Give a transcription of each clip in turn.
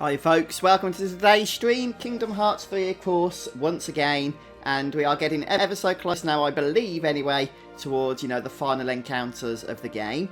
Hi folks, welcome to today's stream, Kingdom Hearts 3 of course, once again, and we are getting ever so close now, I believe anyway, towards, the final encounters of the game.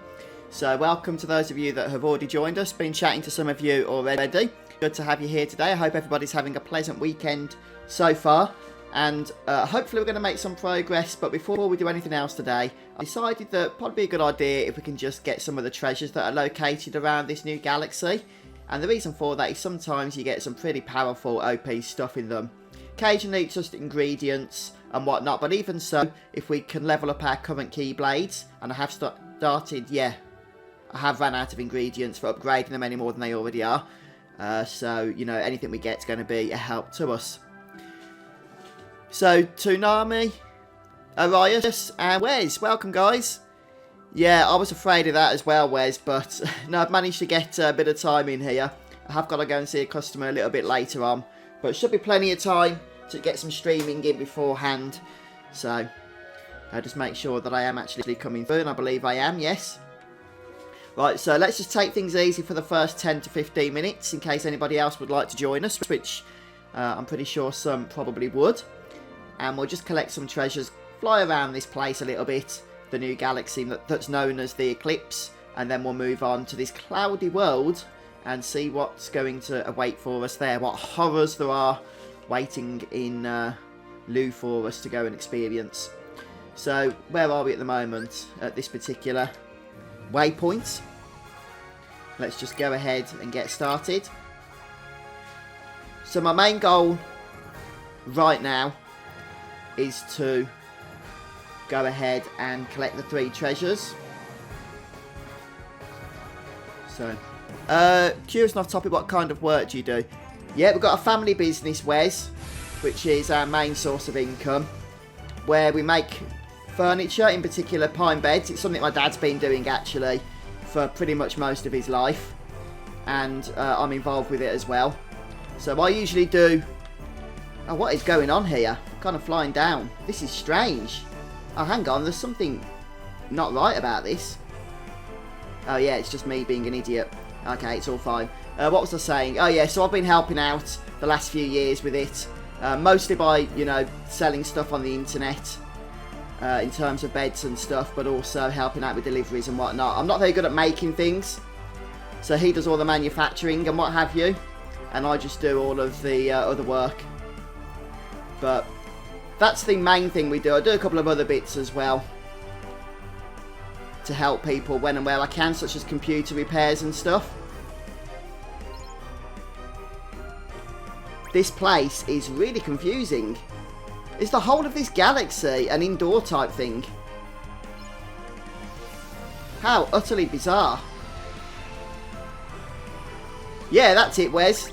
So welcome to those of you that have already joined us, been chatting to some of you already. Good to have you here today. I hope everybody's having a pleasant weekend so far, and hopefully we're going to make some progress. But before we do anything else today, I decided that probably be a good idea if we can just get some of the treasures that are located around this new galaxy. And the reason for that is sometimes you get some pretty powerful OP stuff in them. Occasionally it's just ingredients and whatnot, but even so, if we can level up our current Keyblades, and I have started, I have ran out of ingredients for upgrading them any more than they already are. So, anything we get is going to be a help to us. So, Toonami, Arias, and Wes, welcome guys. Yeah, I was afraid of that as well, Wes, but no, I've managed to get a bit of time in here. I have got to go and see a customer a little bit later on, but it should be plenty of time to get some streaming in beforehand. So, I'll just make sure that I am actually coming through, and I believe I am, yes. Right, so let's just take things easy for the first 10 to 15 minutes, in case anybody else would like to join us, which I'm pretty sure some probably would. And we'll just collect some treasures, fly around this place a little bit, the new galaxy that's known as the Eclipse, and then we'll move on to this cloudy world and see what's going to await for us there, what horrors there are waiting in lieu for us to go and experience. So where are we at the moment at this particular waypoint? Let's just go ahead and get started. So my main goal right now is to go ahead and collect the 3 treasures. So, curious enough topic, what kind of work do you do? Yeah, we've got a family business, Wes, which is our main source of income, where we make furniture, in particular pine beds. It's something my dad's been doing actually for pretty much most of his life, and I'm involved with it as well. So I usually do... Oh, what is going on here? I'm kind of flying down. This is strange. Oh, hang on, there's something not right about this. Oh, yeah, it's just me being an idiot. Okay, it's all fine. What was I saying? Oh, yeah, so I've been helping out the last few years with it. Mostly by, selling stuff on the internet. In terms of beds and stuff, but also helping out with deliveries and whatnot. I'm not very good at making things. So he does all the manufacturing and what have you. And I just do all of the other work. But that's the main thing we do. I do a couple of other bits as well to help people when and where I can, such as computer repairs and stuff. This place is really confusing. Is the whole of this galaxy an indoor type thing? How utterly bizarre. Yeah, that's it, Wes.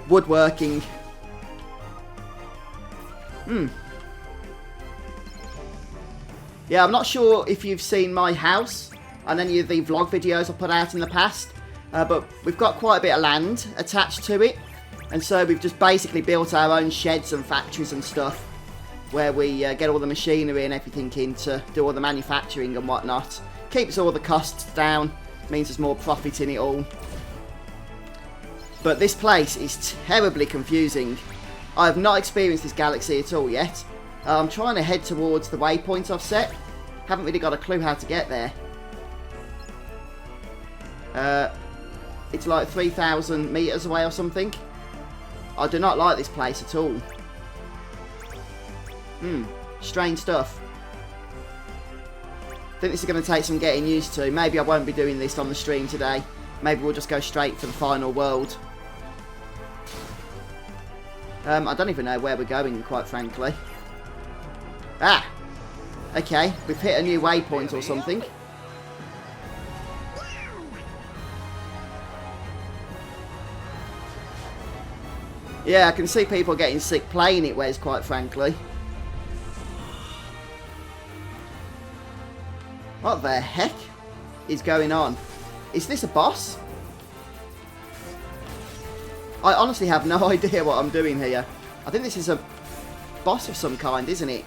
Woodworking. Yeah, I'm not sure if you've seen my house and any of the vlog videos I put out in the past, but we've got quite a bit of land attached to it, and so we've just basically built our own sheds and factories and stuff, where we get all the machinery and everything in to do all the manufacturing and whatnot. Keeps all the costs down, means there's more profit in it all. But this place is terribly confusing. I have not experienced this galaxy at all yet. I'm trying to head towards the waypoint I've set. Haven't really got a clue how to get there. It's like 3,000 meters away or something. I do not like this place at all. Strange stuff. I think this is going to take some getting used to. Maybe I won't be doing this on the stream today. Maybe we'll just go straight for the final world. I don't even know where we're going, quite frankly. Ah! Okay, we've hit a new waypoint or something. Yeah, I can see people getting sick playing it, Wes, quite frankly. What the heck is going on? Is this a boss? I honestly have no idea what I'm doing here. I think this is a boss of some kind, isn't it?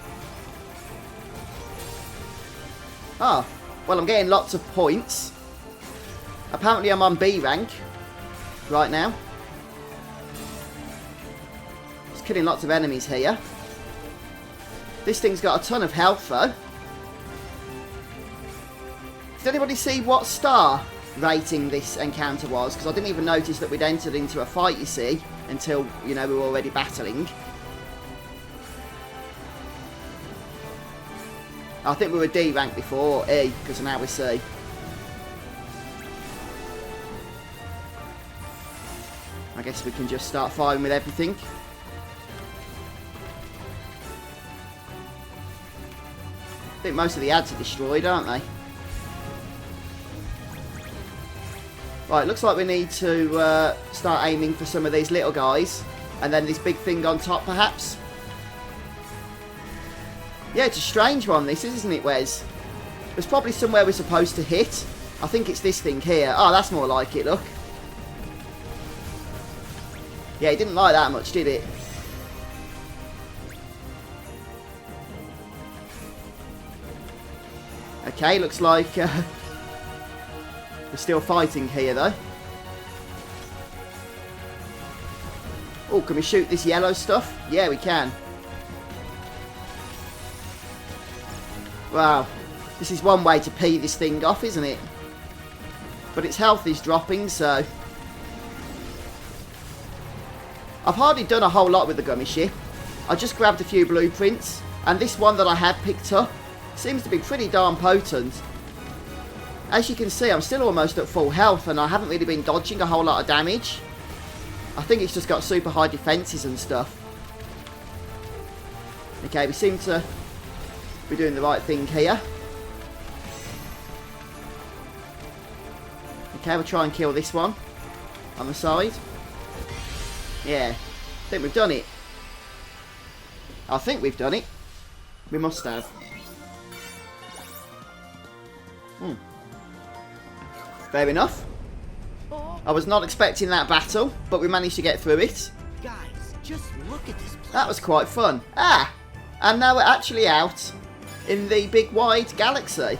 Oh, well, I'm getting lots of points. Apparently I'm on B rank right now. Killing lots of enemies here. This thing's got a ton of health though. Did anybody see what star rating this encounter was? Because I didn't even notice that we'd entered into a fight, you see, until, you know, we were already battling. I think we were D rank before, or E, because now we're C. I guess we can just start firing with everything. I think most of the ads are destroyed, aren't they? Right, looks like we need to start aiming for some of these little guys. And then this big thing on top, perhaps. Yeah, it's a strange one, this, isn't it, Wes? There's probably somewhere we're supposed to hit. I think it's this thing here. Oh, that's more like it, look. Yeah, it didn't like that much, did it? Okay, looks like we're still fighting here, though. Oh, can we shoot this yellow stuff? Yeah, we can. Wow. This is one way to pee this thing off, isn't it? But its health is dropping, so... I've hardly done a whole lot with the gummy ship. I just grabbed a few blueprints, and this one that I have picked up seems to be pretty darn potent. As you can see, I'm still almost at full health, and I haven't really been dodging a whole lot of damage. I think it's just got super high defences and stuff. Okay, we seem to be doing the right thing here. Okay, we'll try and kill this one on the side. Yeah, I think we've done it. I think we've done it. We must have. Fair enough. I was not expecting that battle, but we managed to get through it. Guys, just look at this place. That was quite fun. Ah! And now we're actually out in the big wide galaxy.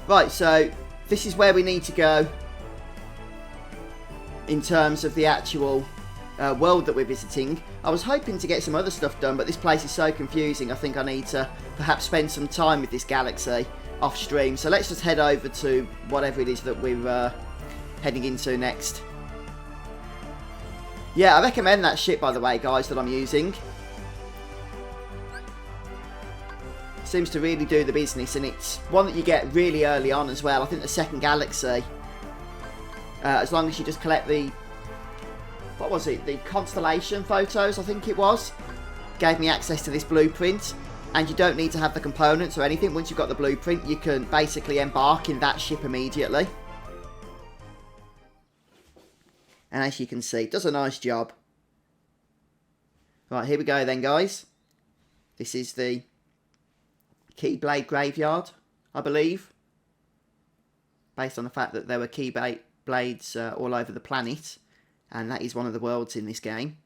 Right, so this is where we need to go in terms of the actual world that we're visiting. I was hoping to get some other stuff done, but this place is so confusing. I think I need to perhaps spend some time with this galaxy off stream. So let's just head over to whatever it is that we're heading into next. Yeah, I recommend that ship, by the way, guys, that I'm using. Seems to really do the business, and it's one that you get really early on as well. I think the second galaxy, as long as you just collect the, what was it, the constellation photos, I think it was, gave me access to this blueprint. And you don't need to have the components or anything. Once you've got the blueprint, you can basically embark in that ship immediately. And as you can see, it does a nice job. Right, here we go then, guys. This is the Keyblade Graveyard, I believe. Based on the fact that there were Keyblades all over the planet. And that is one of the worlds in this game.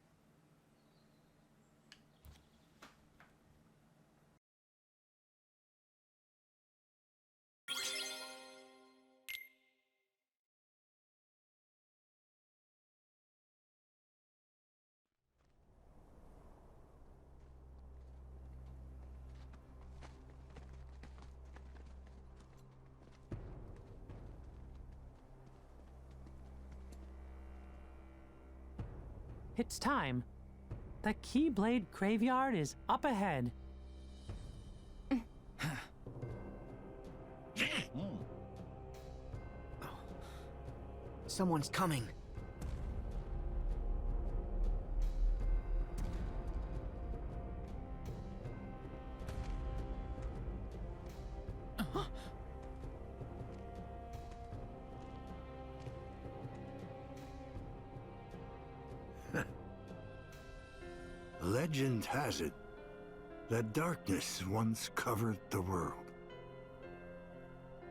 It's time. The Keyblade Graveyard is up ahead. Someone's coming. Legend has it that darkness once covered the world.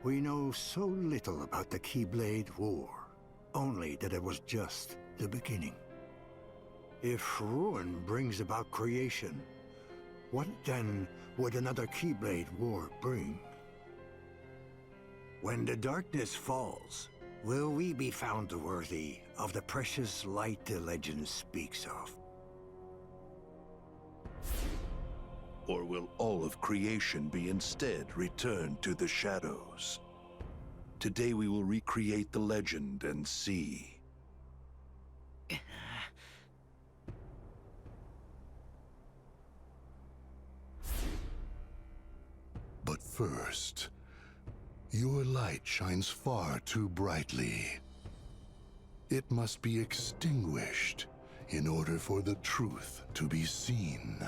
We know so little about the Keyblade War, only that it was just the beginning. If ruin brings about creation, what then would another Keyblade War bring? When the darkness falls, will we be found worthy of the precious light the legend speaks of? Or will all of creation be instead returned to the shadows? Today we will recreate the legend and see. But first, your light shines far too brightly. It must be extinguished in order for the truth to be seen.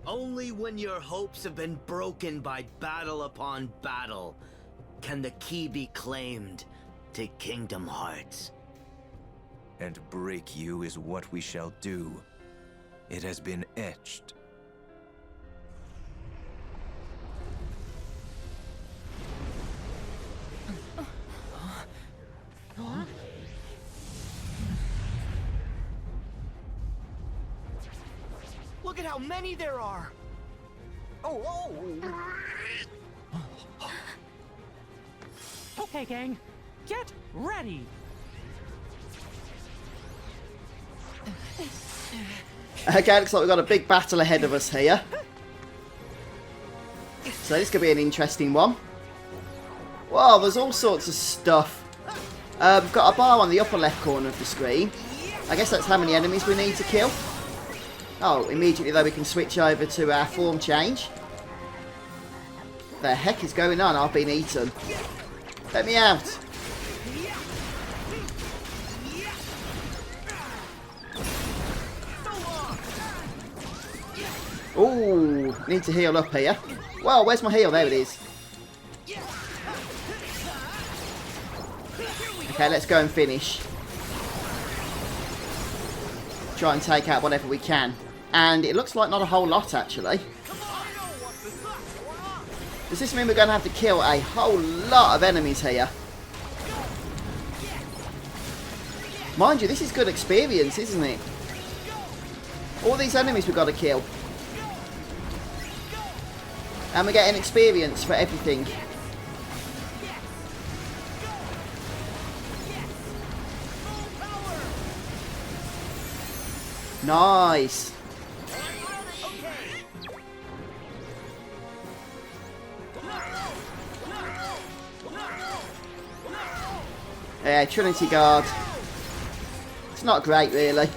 Only when your hopes have been broken by battle upon battle can the key be claimed to Kingdom Hearts. And break you is what we shall do. It has been etched. Look at how many there are! Okay, gang, get ready. Okay, looks like we've got a big battle ahead of us here. So this could be an interesting one. Wow, there's all sorts of stuff. We've got a bar on the upper left corner of the screen. I guess that's how many enemies we need to kill. Oh, immediately though we can switch over to our form change. The heck is going on? I've been eaten. Let me out. Ooh, need to heal up here. Well, where's my heal? There it is. Okay, let's go and finish. Try and take out whatever we can. And it looks like not a whole lot, actually. Does this mean we're going to have to kill a whole lot of enemies here? Mind you, this is good experience, isn't it? All these enemies we've got to kill. And we're getting experience for everything. Nice. Yeah, Trinity Guard. It's not great, really.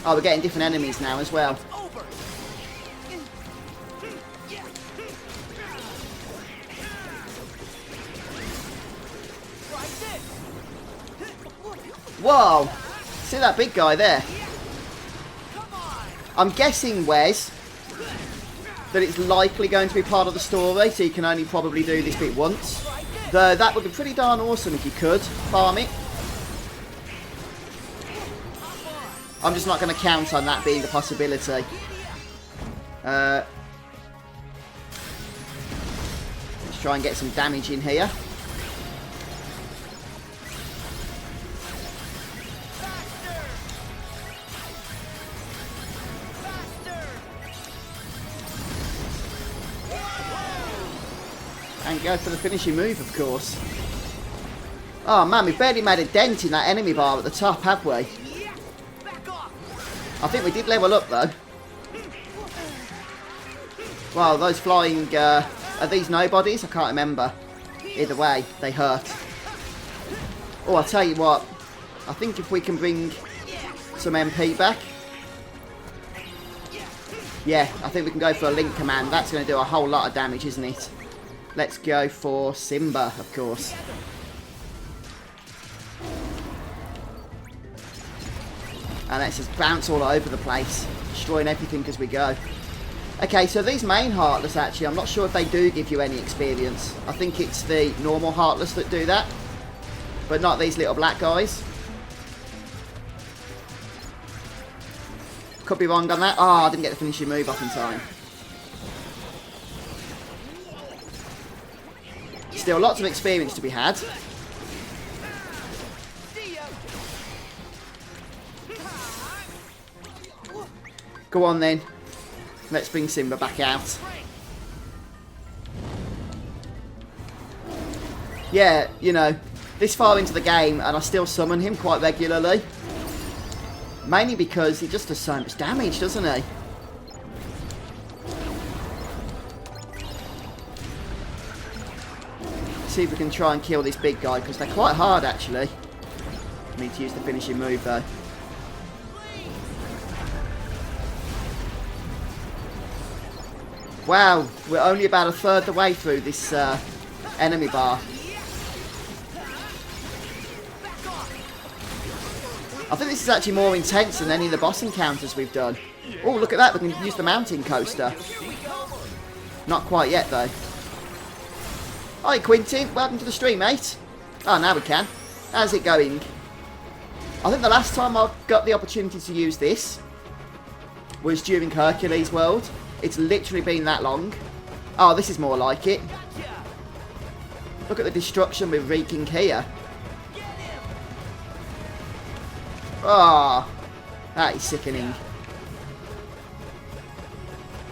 Oh, we're getting different enemies now as well. Whoa! See that big guy there? I'm guessing, Wes, that it's likely going to be part of the story, so you can only probably do this bit once. Though that would be pretty darn awesome if you could farm it. I'm just not going to count on that being a possibility. Let's try and get some damage in here. And go for the finishing move, of course. Oh man, we've barely made a dent in that enemy bar at the top, have we? I think we did level up, though. Wow, those flying... are these nobodies? I can't remember. Either way, they hurt. Oh, I'll tell you what. I think if we can bring some MP back... Yeah, I think we can go for a link command. That's going to do a whole lot of damage, isn't it? Let's go for Simba, of course. And let's just bounce all over the place, destroying everything as we go. Okay, so these main Heartless, actually, I'm not sure if they do give you any experience. I think it's the normal Heartless that do that, but not these little black guys. Could be wrong on that. Oh, I didn't get the finishing move off in time. Still, lots of experience to be had. Go on then. Let's bring Simba back out. Yeah, you know, this far into the game and I still summon him quite regularly. Mainly because he just does so much damage, doesn't he? See if we can try and kill this big guy, because they're quite hard actually. Need to use the finishing move though. Wow, we're only about a third the way through this enemy bar. I think this is actually more intense than any of the boss encounters we've done. Oh, look at that, we can use the mountain coaster. Not quite yet though. Hi Quintin, welcome to the stream, mate. Oh, now we can. How's it going? I think the last time I got the opportunity to use this was during Hercules World. It's literally been that long. Oh, this is more like it. Look at the destruction we're wreaking here. Oh, that is sickening.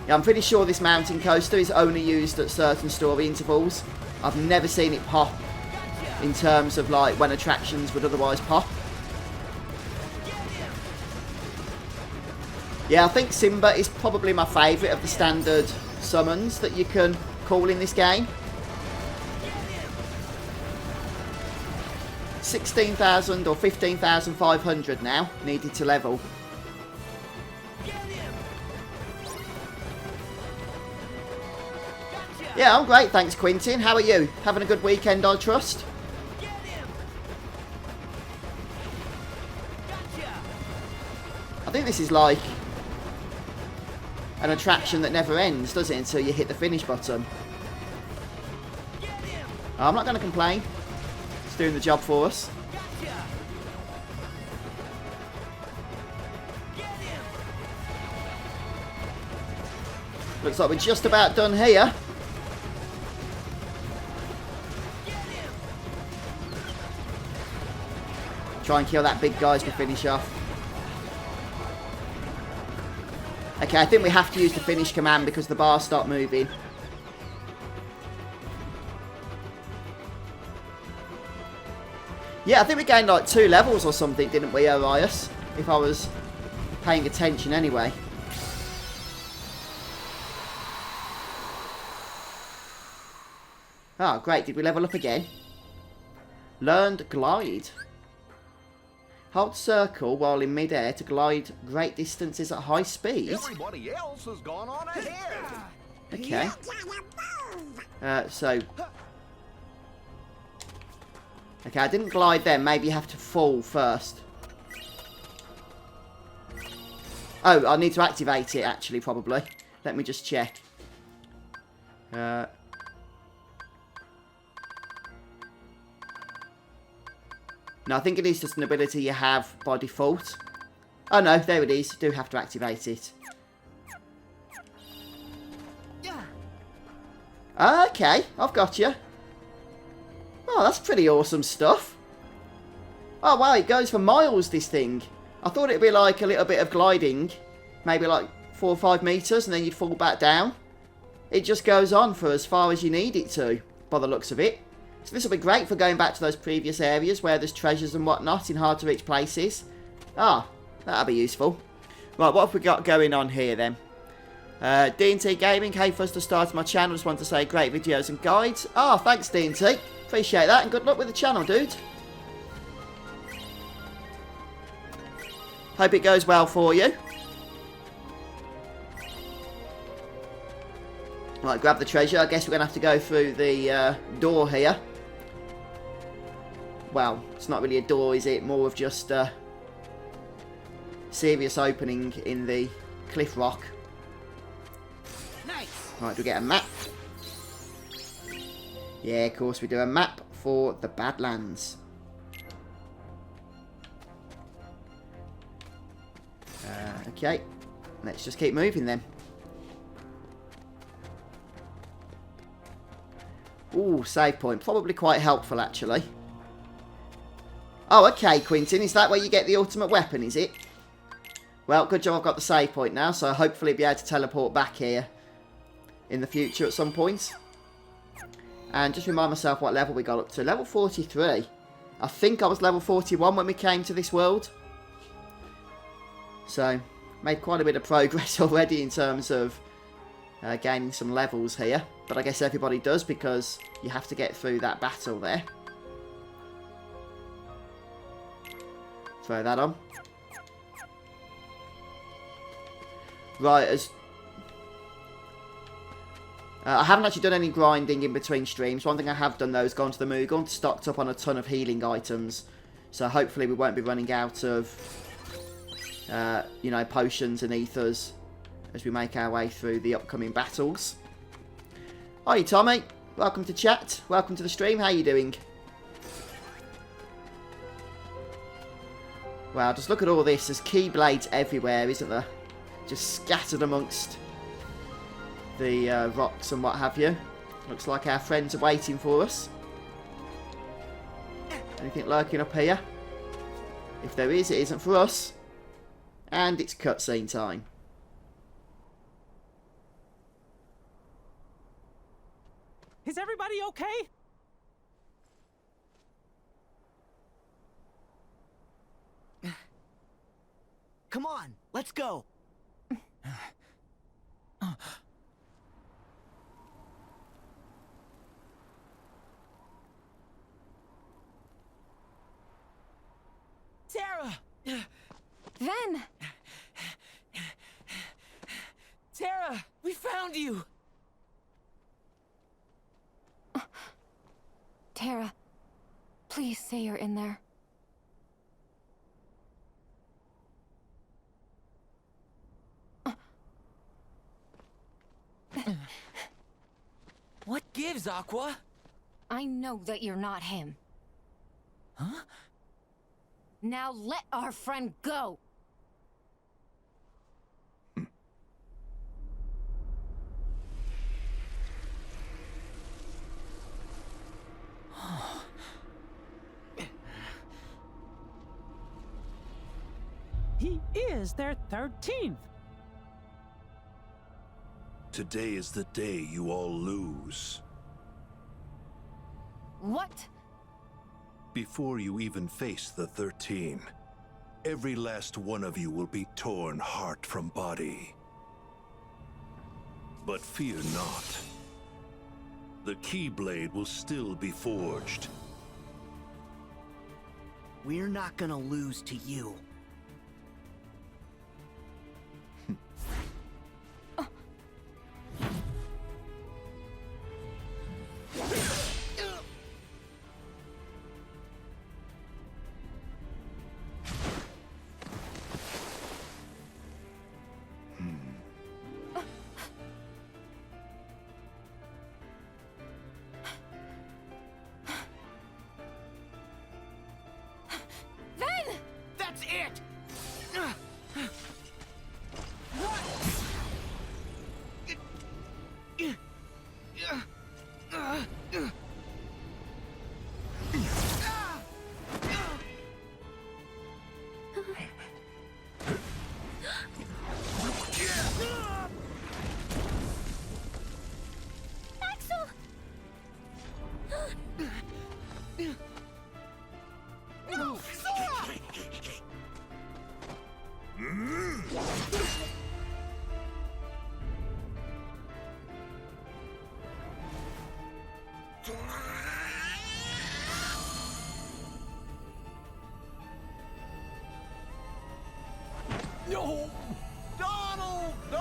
Yeah, I'm pretty sure this mountain coaster is only used at certain story intervals. I've never seen it pop in terms of like when attractions would otherwise pop. Yeah, I think Simba is probably my favourite of the standard summons that you can call in this game. 16,000 or 15,500 now needed to level. Yeah, I'm great, thanks Quintin. How are you? Having a good weekend, I trust? I think this is like an attraction that never ends, does it, until you hit the finish button. Oh, I'm not going to complain. It's doing the job for us. Looks like we're just about done here. Try and kill that big guy as we finish off. Okay, I think we have to use the finish command because the bars start moving. Yeah, I think we gained like 2 levels or something, didn't we, Orias? If I was paying attention anyway. Oh, great. Did we level up again? Learned glide. Hold circle while in midair to glide great distances at high speed. Everybody else has gone on ahead. Okay. So. Okay, I didn't glide then. Maybe you have to fall first. Oh, I need to activate it actually, probably. Let me just check. No, I think it is just an ability you have by default. Oh no, there it is. Do have to activate it. Okay, I've got you. Oh, that's pretty awesome stuff. Oh wow, it goes for miles, this thing. I thought it'd be like a little bit of gliding. Maybe like 4 or 5 meters and then you'd fall back down. It just goes on for as far as you need it to, by the looks of it. So this will be great for going back to those previous areas where there's treasures and whatnot in hard to reach places. Ah, that'll be useful. Right, what have we got going on here then? D&T Gaming, hey Fuzz, to start my channel, just want to say great videos and guides. Ah, thanks D&T, appreciate that and good luck with the channel, dude. Hope it goes well for you. Right, grab the treasure. I guess we're going to have to go through the door here. Well, it's not really a door, is it? More of just a serious opening in the cliff rock. Nice. Right, do we get a map? Yeah, of course we do. A map for the Badlands. Okay, let's just keep moving then. Ooh, save point. Probably quite helpful, actually. Oh, okay, Quintin. Is that where you get the ultimate weapon, is it? Well, good job I've got the save point now, so hopefully be able to teleport back here in the future at some point. And just remind myself what level we got up to. Level 43. I think I was level 41 when we came to this world. So, made quite a bit of progress already in terms of gaining some levels here. But I guess everybody does, because you have to get through that battle there. Throw that on. Right, I haven't actually done any grinding in between streams. One thing I have done, though, is gone to the Moogle, stocked up on a ton of healing items. So hopefully we won't be running out of, you know, potions and ethers as we make our way through the upcoming battles. Hi, Tommy. Welcome to chat. Welcome to the stream. How you doing? Wow, just look at all this. There's keyblades everywhere, isn't there? Just scattered amongst the rocks and what have you. Looks like our friends are waiting for us. Anything lurking up here? If there is, it isn't for us. And it's cutscene time. Is everybody okay? Come on, let's go. Tara! Ven! Tara, we found you! Tara, please say you're in there. What gives, Aqua? I know that you're not him. Huh? Now let our friend go! He is their 13th. Today is the day you all lose. What? Before you even face the 13, every last one of you will be torn heart from body. But fear not. The Keyblade will still be forged. We're not gonna lose to you. That's it! Axel! No, Sora! No! Donald, no!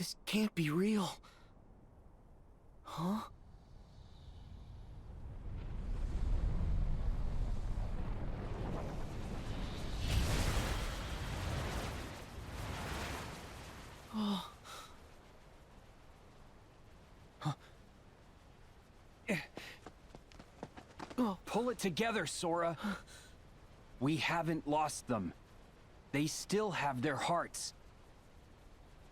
This can't be real. Huh? Oh. Huh. Oh, pull it together, Sora. We haven't lost them. They still have their hearts.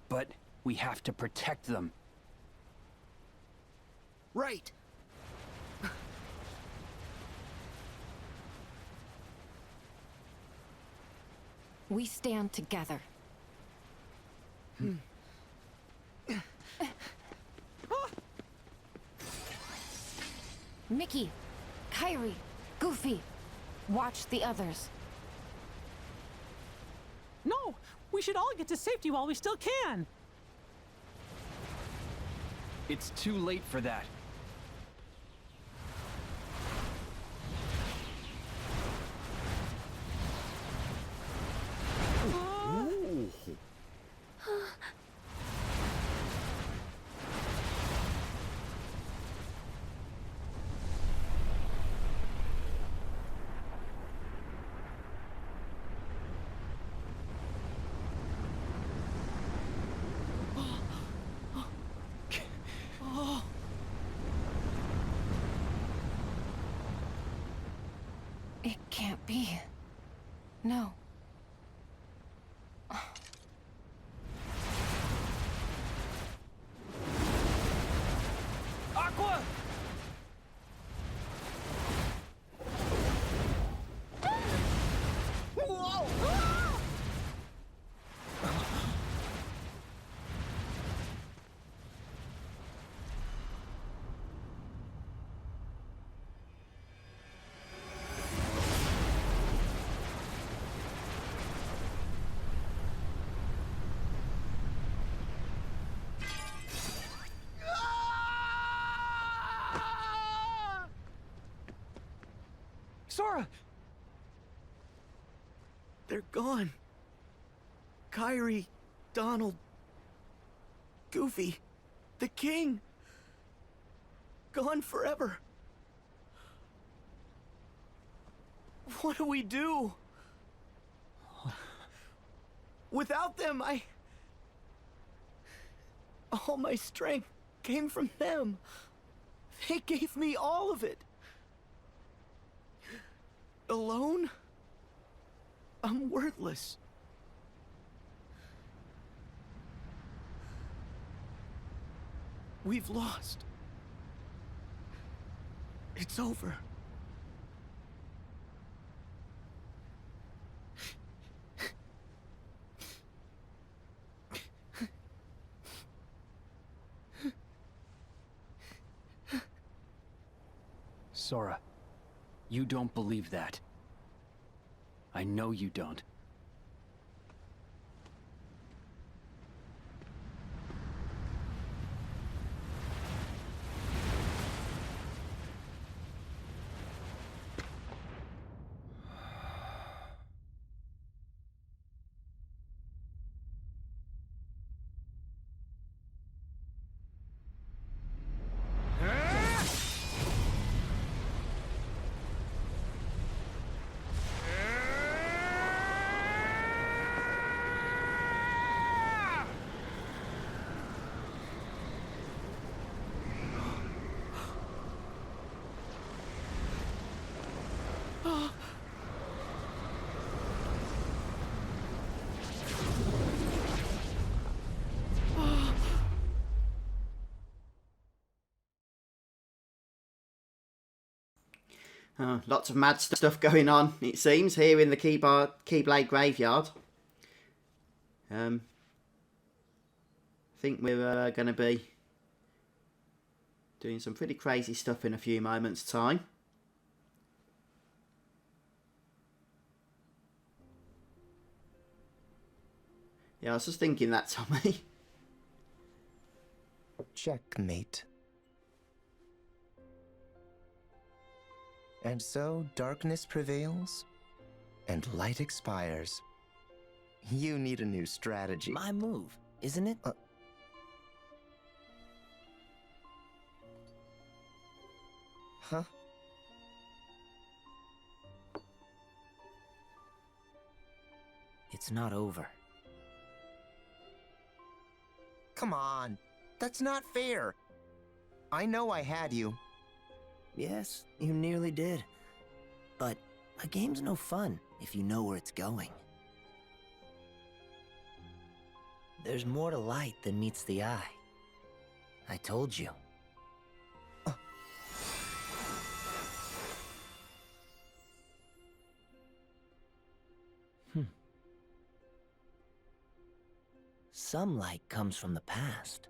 But we have to protect them. Right. We stand together. Mickey, Kyrie, Goofy, watch the others. No! We should all get to safety while we still can! It's too late for that. It can't be. No. Aqua! Sora! They're gone. Kyrie, Donald, Goofy, the king. Gone forever. What do we do? Without them, all my strength came from them. They gave me all of it. Alone? I'm worthless. We've lost. It's over. Sora, you don't believe that. I know you don't. Lots of mad stuff going on, it seems, here in the Keyblade Graveyard. I think we're going to be doing some pretty crazy stuff in a few moments' time. Yeah, I was just thinking that, Tommy. Checkmate. And so darkness prevails, and light expires. You need a new strategy. My move, isn't it? Huh? It's not over. Come on. That's not fair. I know I had you. Yes, you nearly did. But a game's no fun if you know where it's going. There's more to light than meets the eye. I told you. Some light comes from the past.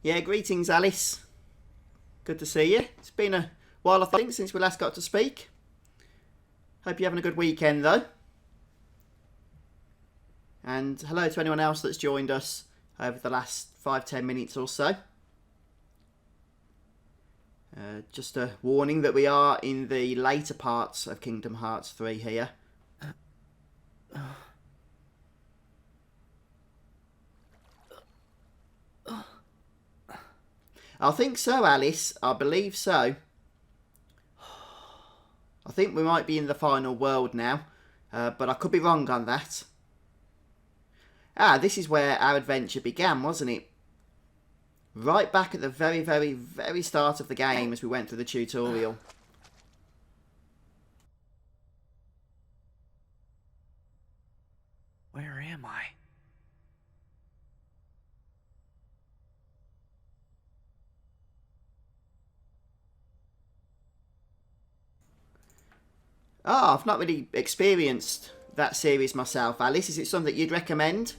Yeah, greetings, Alice. Good to see you. It's been a while, I think, since we last got to speak. Hope you're having a good weekend, though. And hello to anyone else that's joined us over the last 5-10 minutes or so. Just a warning that we are in the later parts of Kingdom Hearts 3 here. I think so, Alice. I believe so. I think we might be in the final world now, but I could be wrong on that. Ah, this is where our adventure began, wasn't it? Right back at the very, very, very start of the game as we went through the tutorial. Where am I? Ah, I've not really experienced that series myself, Alice. Is it something you'd recommend?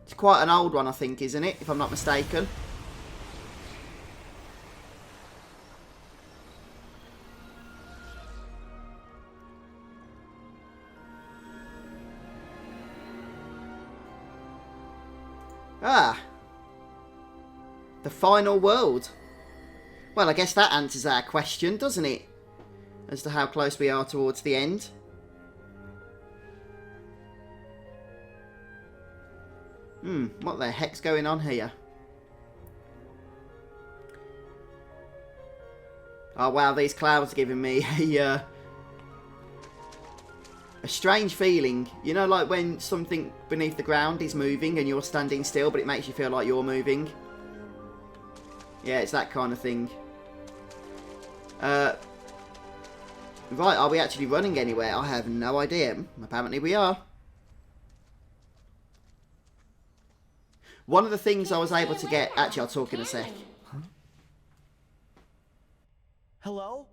It's quite an old one, I think, isn't it? If I'm not mistaken. Ah. The final world. Well, I guess that answers our question, doesn't it? As to how close we are towards the end. What the heck's going on here? Oh wow, these clouds are giving me a strange feeling. You know, like when something beneath the ground is moving and you're standing still, but it makes you feel like you're moving. Yeah, it's that kind of thing. Right, are we actually running anywhere? I have no idea. Apparently we are. One of the things I was able to get... Actually, I'll talk in a sec. Huh? Hello?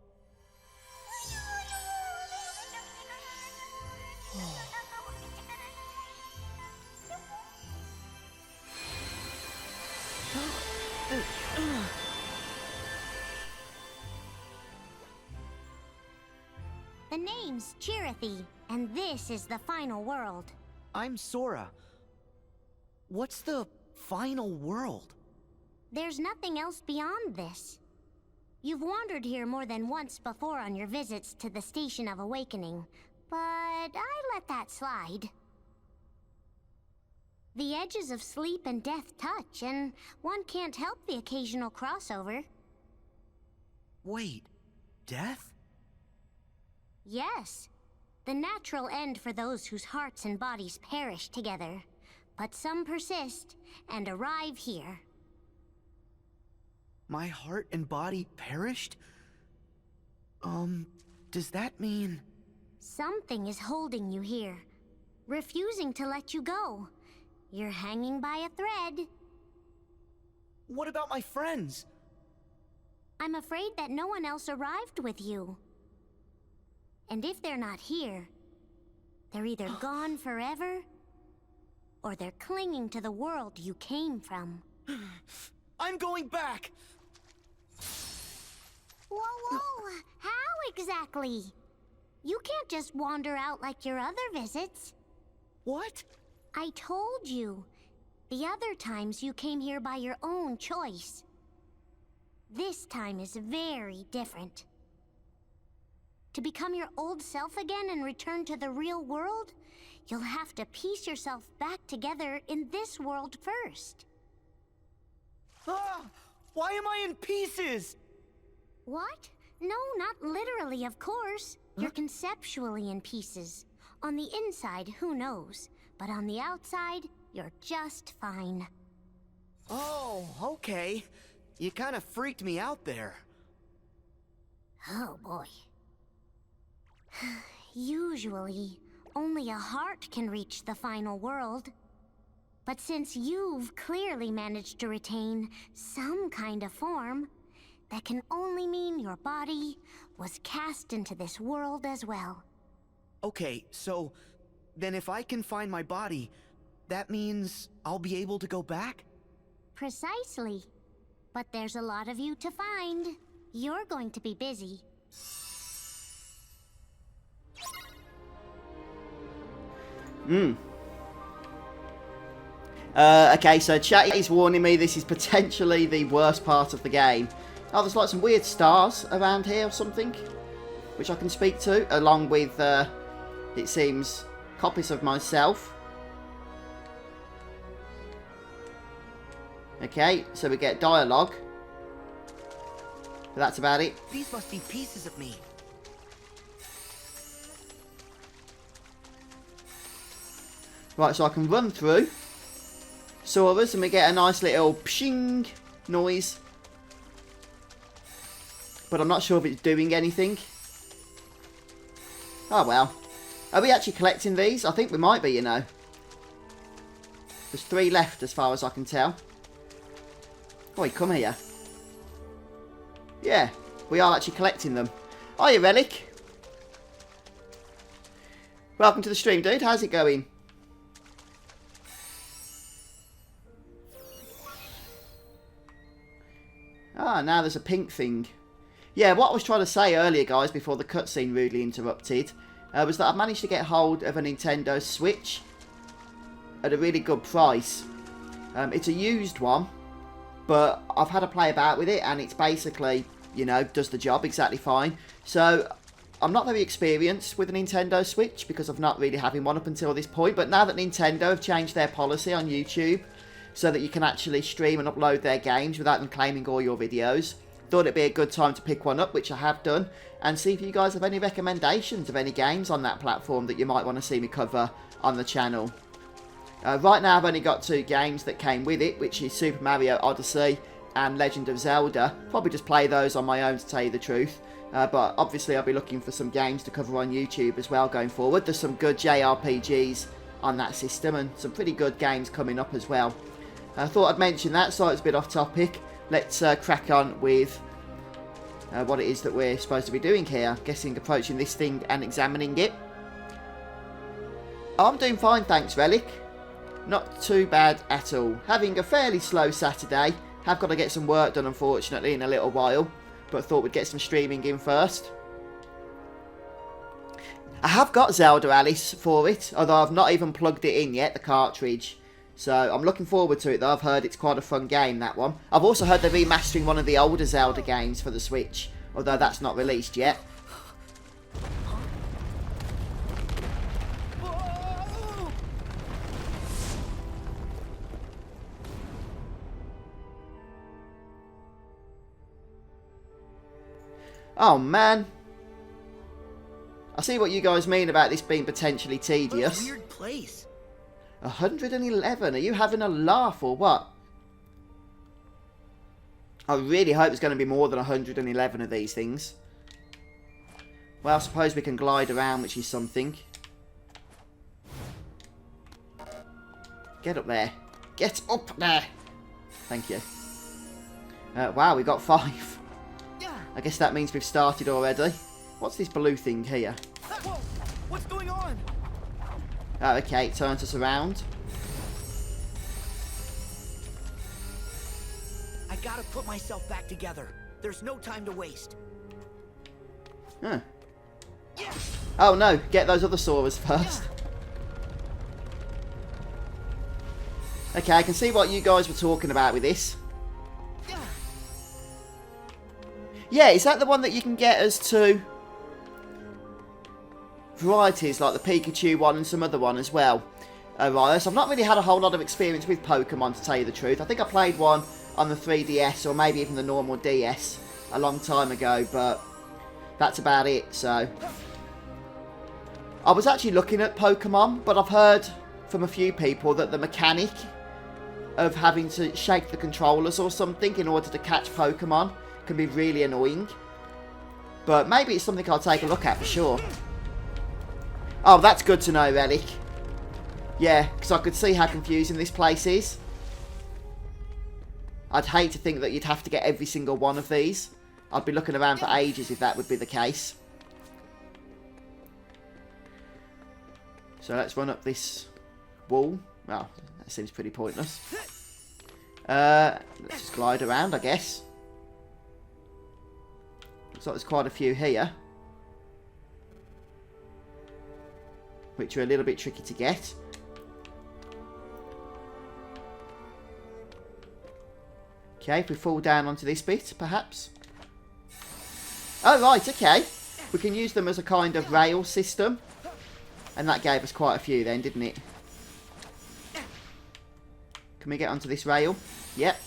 The name's Chirithy, and this is the final world. I'm Sora. What's the final world? There's nothing else beyond this. You've wandered here more than once before on your visits to the Station of Awakening, but I let that slide. The edges of sleep and death touch, and one can't help the occasional crossover. Wait, death? Yes. The natural end for those whose hearts and bodies perish together. But some persist and arrive here. My heart and body perished? Does that mean... Something is holding you here, refusing to let you go. You're hanging by a thread. What about my friends? I'm afraid that no one else arrived with you. And if they're not here, they're either gone forever, or they're clinging to the world you came from. I'm going back! Whoa! How exactly? You can't just wander out like your other visits. What? I told you. The other times you came here by your own choice. This time is very different. To become your old self again and return to the real world, you'll have to piece yourself back together in this world first. Ah! Why am I in pieces? What? No, not literally, of course. You're conceptually in pieces. On the inside, who knows? But on the outside, you're just fine. Oh, okay. You kind of freaked me out there. Oh, boy. Usually, only a heart can reach the final world. But since you've clearly managed to retain some kind of form, that can only mean your body was cast into this world as well. Okay, so then if I can find my body, that means I'll be able to go back? Precisely. But there's a lot of you to find. You're going to be busy. Okay, so chat is warning me this is potentially the worst part of the game. Oh, there's like some weird stars around here or something, which I can speak to, along with, it seems, copies of myself. Okay, so we get dialogue. But that's about it. These must be pieces of me. Right, so I can run through Sora's and we get a nice little pshing noise. But I'm not sure if it's doing anything. Oh well. Are we actually collecting these? I think we might be, you know. There's 3 left as far as I can tell. Boy, come here. Yeah, we are actually collecting them. Hiya, Relic. Welcome to the stream, dude. How's it going? Ah, now there's a pink thing. Yeah, what I was trying to say earlier, guys, before the cutscene rudely interrupted, was that I've managed to get hold of a Nintendo Switch at a really good price. It's a used one, but I've had a play about with it, and it's basically, you know, does the job exactly fine. So, I'm not very experienced with a Nintendo Switch, because I've not really having one up until this point, but now that Nintendo have changed their policy on YouTube, so that you can actually stream and upload their games without them claiming all your videos, thought it'd be a good time to pick one up, which I have done, and see if you guys have any recommendations of any games on that platform that you might want to see me cover on the channel. Right now I've only got 2 games that came with it, which is Super Mario Odyssey and Legend of Zelda. Probably just play those on my own, to tell you the truth. But obviously I'll be looking for some games to cover on YouTube as well going forward. There's some good JRPGs on that system and some pretty good games coming up as well. I thought I'd mention that, so it's a bit off topic. Let's crack on with what it is that we're supposed to be doing here. I'm guessing approaching this thing and examining it. I'm doing fine, thanks, Relic. Not too bad at all. Having a fairly slow Saturday. Have got to get some work done, unfortunately, in a little while. But thought we'd get some streaming in first. I have got Zelda Alice for it, although I've not even plugged it in yet, the cartridge. So I'm looking forward to it, though. I've heard it's quite a fun game, that one. I've also heard they're remastering one of the older Zelda games for the Switch, although that's not released yet. Oh, man. I see what you guys mean about this being potentially tedious. What a weird place. 111? Are you having a laugh or what? I really hope there's going to be more than 111 of these things. Well, I suppose we can glide around, which is something. Get up there. Get up there. Thank you. Wow, we got 5. I guess that means we've started already. What's this blue thing here? Whoa! What's going on? Oh, okay, it turns us around. I gotta put myself back together. There's no time to waste. Huh. Oh no, get those other Soras first. Okay, I can see what you guys were talking about with this. Yeah, is that the one that you can get as two varieties, like the Pikachu one and some other one as well? Right, so I've not really had a whole lot of experience with Pokemon, to tell you the truth. I think I played one on the 3DS or maybe even the normal DS a long time ago, but that's about it. So I was actually looking at Pokemon, but I've heard from a few people that the mechanic of having to shake the controllers or something in order to catch Pokemon can be really annoying. But maybe it's something I'll take a look at for sure. Oh, that's good to know, Relic. Yeah, because I could see how confusing this place is. I'd hate to think that you'd have to get every single one of these. I'd be looking around for ages if that would be the case. So let's run up this wall. Well, that seems pretty pointless. Let's just glide around, I guess. Looks like there's quite a few here, which are a little bit tricky to get. Okay, if we fall down onto this bit, perhaps. Oh, right, okay. We can use them as a kind of rail system. And that gave us quite a few then, didn't it? Can we get onto this rail? Yep.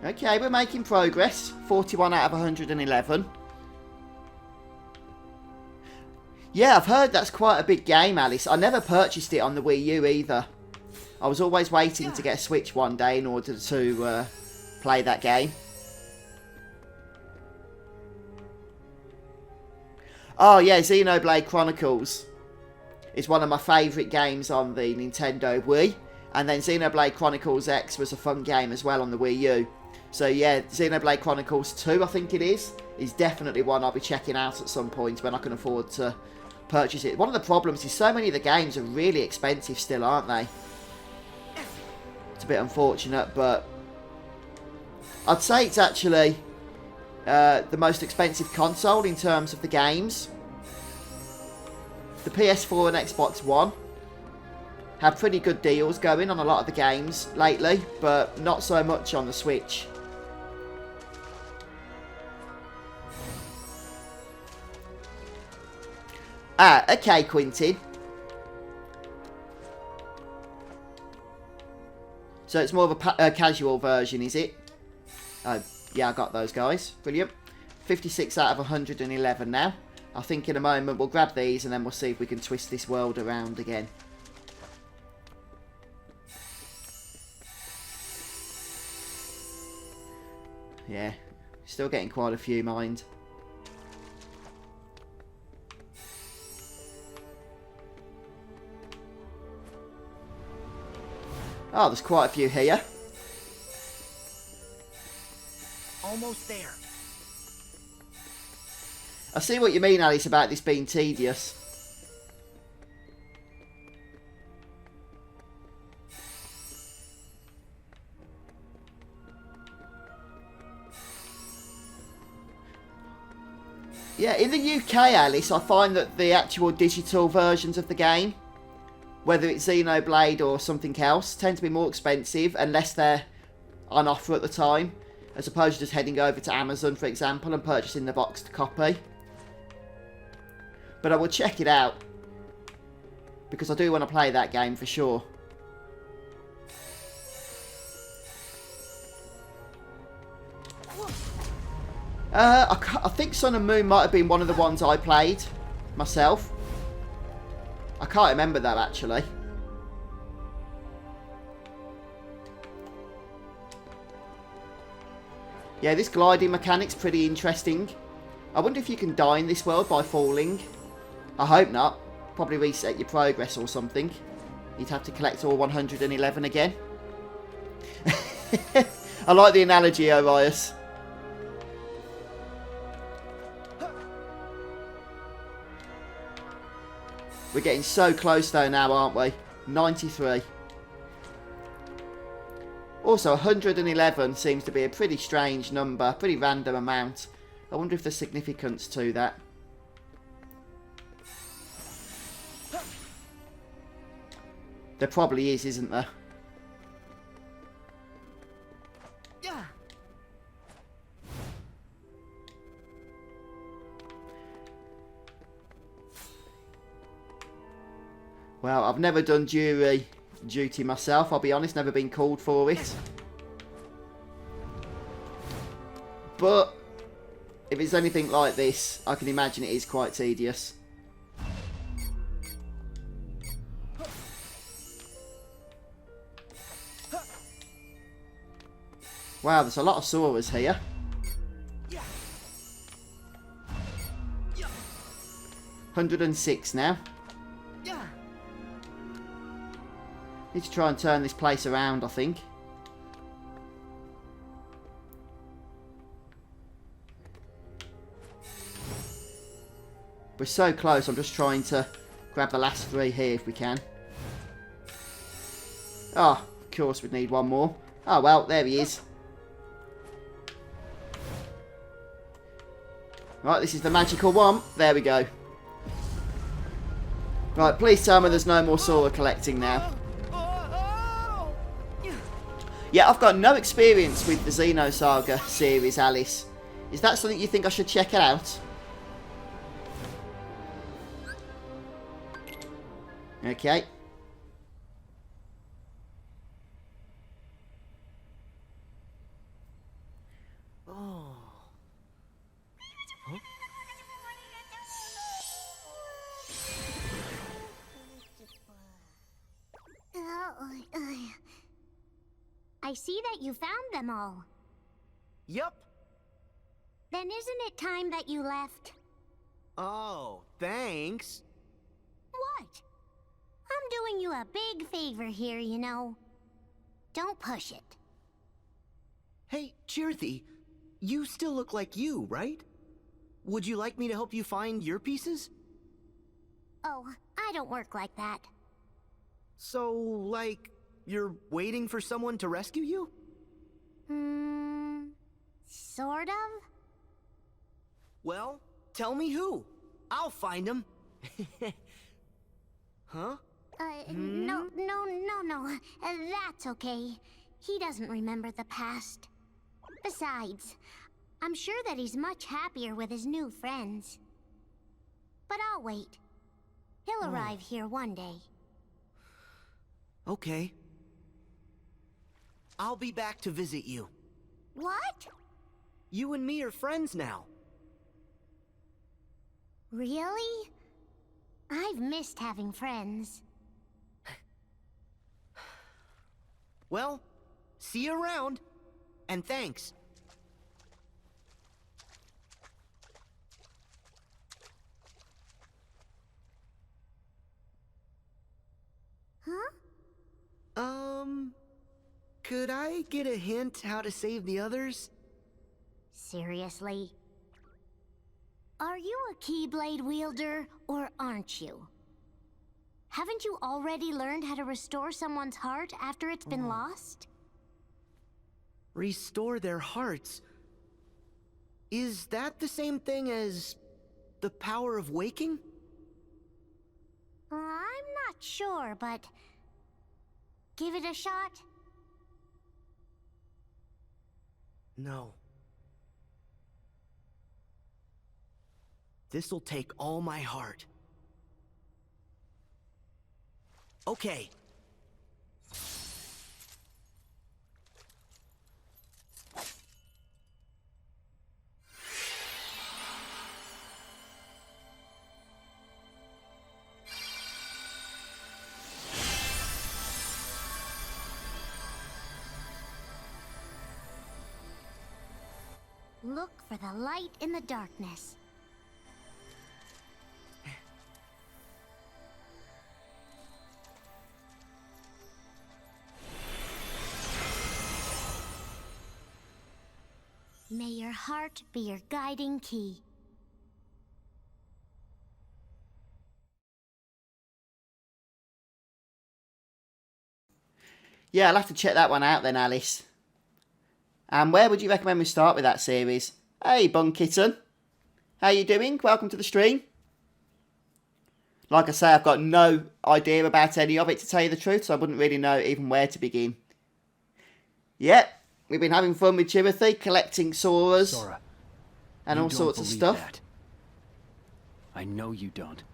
Okay, we're making progress. 41 out of 111. Yeah, I've heard that's quite a big game, Alice. I never purchased it on the Wii U either. I was always waiting to get a Switch one day in order to play that game. Oh yeah, Xenoblade Chronicles is one of my favourite games on the Nintendo Wii. And then Xenoblade Chronicles X was a fun game as well on the Wii U. So yeah, Xenoblade Chronicles 2, I think it is definitely one I'll be checking out at some point when I can afford to purchase it. One of the problems is so many of the games are really expensive still, aren't they? It's a bit unfortunate, but I'd say it's actually the most expensive console in terms of the games. The PS4 and Xbox One have pretty good deals going on a lot of the games lately, but not so much on the Switch. Ah, okay, Quintin. So it's more of a casual version, is it? Yeah, I got those guys. Brilliant. 56 out of 111 now. I think in a moment we'll grab these and then we'll see if we can twist this world around again. Yeah, still getting quite a few, mind. Oh, there's quite a few here. Almost there. I see what you mean, Alice, about this being tedious. Yeah, in the UK, Alice, I find that the actual digital versions of the game, whether it's Xenoblade or something else, tend to be more expensive unless they're on offer at the time, as opposed to just heading over to Amazon, for example, and purchasing the boxed copy. But I will check it out, because I do want to play that game for sure. I think Sun and Moon might have been one of the ones I played myself. I can't remember that, actually. Yeah, this gliding mechanic's pretty interesting. I wonder if you can die in this world by falling. I hope not. Probably reset your progress or something. You'd have to collect all 111 again. I like the analogy, Orias. We're getting so close though now, aren't we? 93. Also, 111 seems to be a pretty strange number, pretty random amount. I wonder if there's significance to that. There probably is, isn't there? Well, I've never done jury duty myself, I'll be honest, never been called for it. But if it's anything like this, I can imagine it is quite tedious. Wow, there's a lot of Soras here. $106 now. Need to try and turn this place around, I think. We're so close, I'm just trying to grab the last 3 here if we can. Oh, of course we'd need one more. Oh well, there he is. Right, this is the magical one. There we go. Right, please tell me there's no more Sora collecting now. Yeah, I've got no experience with the Xenosaga series, Alice. Is that something you think I should check out? Okay. I see that you found them all. Yup. Then isn't it time that you left? Oh, thanks. What? I'm doing you a big favor here, you know. Don't push it. Hey, Chirthy, you still look like you, right? Would you like me to help you find your pieces? Oh, I don't work like that. So, like, you're waiting for someone to rescue you? Sort of? Well, tell me who. I'll find him. Huh? No. That's okay. He doesn't remember the past. Besides, I'm sure that he's much happier with his new friends. But I'll wait. He'll arrive here one day. Okay. I'll be back to visit you. What? You and me are friends now. Really? I've missed having friends. Well, see you around. And thanks. Huh? Could I get a hint how to save the others? Seriously? Are you a Keyblade wielder, or aren't you? Haven't you already learned how to restore someone's heart after it's been lost? Restore their hearts? Is that the same thing as the power of waking? I'm not sure, but give it a shot. No. This'll take all my heart. Okay. Look for the light in the darkness. May your heart be your guiding key. Yeah, I'll have to check that one out then, Alice. And where would you recommend we start with that series? Hey, Bun Kitten. How you doing? Welcome to the stream. Like I say, I've got no idea about any of it, to tell you the truth, so I wouldn't really know even where to begin. Yep, we've been having fun with Chirthy, collecting Soras Sora, and all sorts of stuff. That. I know you don't.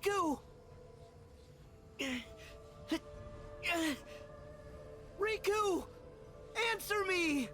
Riku! Riku! Answer me!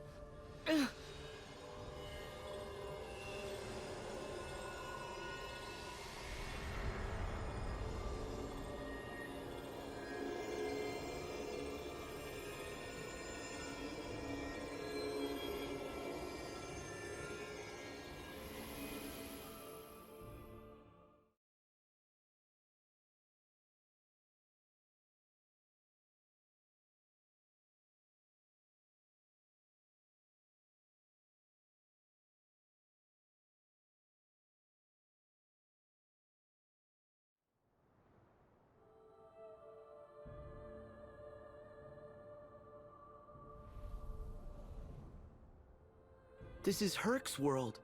This is Herc's world.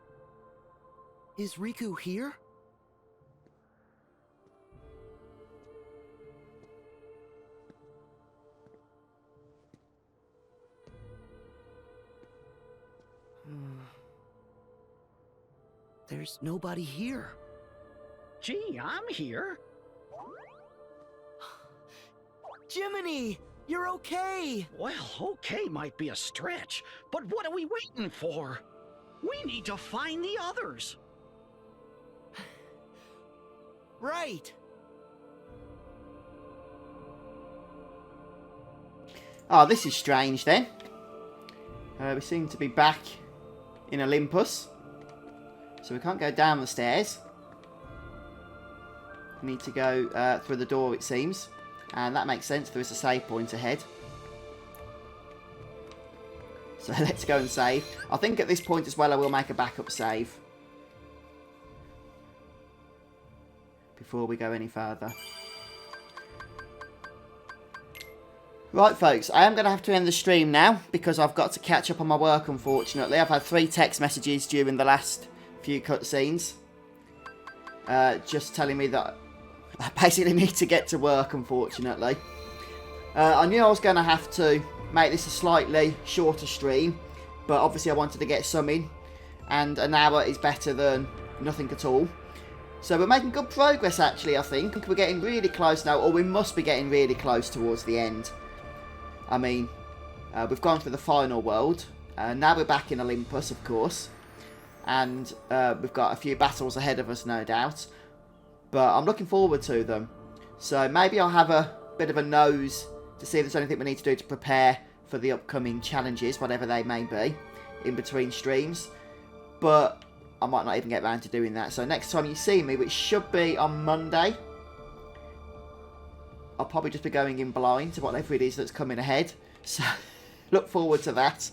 Is Riku here? There's nobody here. Gee, I'm here. Jiminy! You're okay! Well, okay might be a stretch, but what are we waiting for? We need to find the others. Right! Oh, this is strange then. We seem to be back in Olympus. So we can't go down the stairs. We need to go through the door, it seems. And that makes sense, there is a save point ahead. So let's go and save. I think at this point as well I will make a backup save. Before we go any further. Right folks, I am going to have to end the stream now. Because I've got to catch up on my work unfortunately. I've had 3 text messages during the last few cutscenes. Just telling me that I basically need to get to work, unfortunately. I knew I was going to have to make this a slightly shorter stream, but obviously I wanted to get some in, and an hour is better than nothing at all. So we're making good progress actually, I think. We're getting really close now, or we must be getting really close towards the end. I mean, we've gone through the final world, now we're back in Olympus, of course, and we've got a few battles ahead of us, no doubt. But I'm looking forward to them. So maybe I'll have a bit of a nose to see if there's anything we need to do to prepare for the upcoming challenges, whatever they may be, in between streams. But I might not even get around to doing that. So next time you see me, which should be on Monday, I'll probably just be going in blind to whatever it is that's coming ahead. So look forward to that.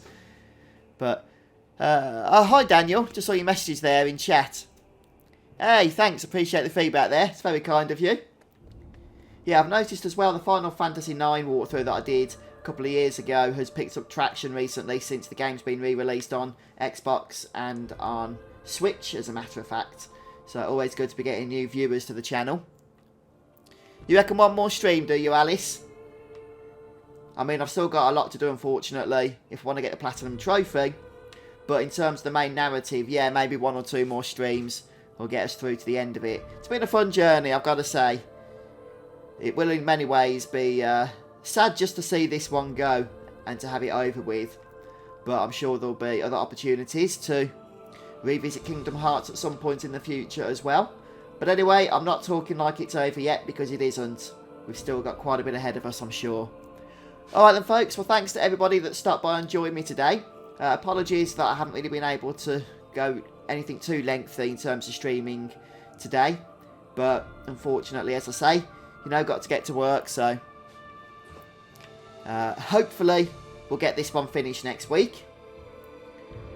But, oh, hi Daniel, just saw your messages there in chat. Hey, thanks, appreciate the feedback there. It's very kind of you. Yeah, I've noticed as well the Final Fantasy IX walkthrough that I did a couple of years ago has picked up traction recently since the game's been re-released on Xbox and on Switch, as a matter of fact. So always good to be getting new viewers to the channel. You reckon one more stream, do you, Alice? I mean, I've still got a lot to do, unfortunately, if I want to get the Platinum Trophy. But in terms of the main narrative, yeah, maybe 1 or 2 more streams will get us through to the end of it. It's been a fun journey, I've got to say. It will in many ways be sad just to see this one go and to have it over with. But I'm sure there'll be other opportunities to revisit Kingdom Hearts at some point in the future as well. But anyway, I'm not talking like it's over yet because it isn't. We've still got quite a bit ahead of us, I'm sure. Alright then folks, well thanks to everybody that stopped by and joined me today. Apologies that I haven't really been able to go anything too lengthy in terms of streaming today. But unfortunately, as I say, you know, got to get to work, so hopefully we'll get this one finished next week.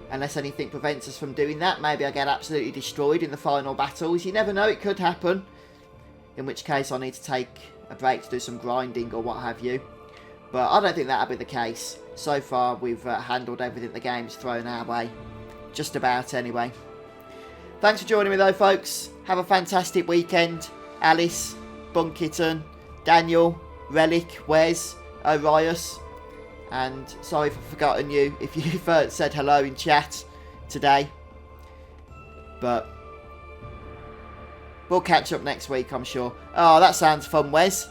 Unless anything prevents us from doing that. Maybe I get absolutely destroyed in the final battles. You never know, it could happen. In which case I need to take a break to do some grinding or what have you. But I don't think that'll be the case. So far we've handled everything the game's thrown our way. Just about anyway. Thanks for joining me though folks. Have a fantastic weekend. Alice, Bunkitten, Daniel, Relic, Wes, Orius. And sorry if I've forgotten you if you've said hello in chat today. But we'll catch up next week, I'm sure. Oh, that sounds fun, Wes.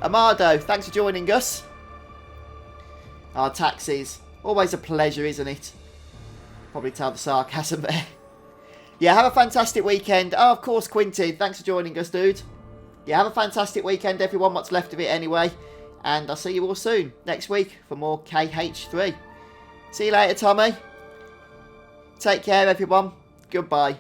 Amado, thanks for joining us. Our taxis. Always a pleasure, isn't it? Probably tell the sarcasm there. Yeah, have a fantastic weekend. Oh, of course, Quintin. Thanks for joining us, dude. Yeah, have a fantastic weekend, everyone. What's left of it anyway. And I'll see you all soon next week for more KH3. See you later, Tommy. Take care, everyone. Goodbye.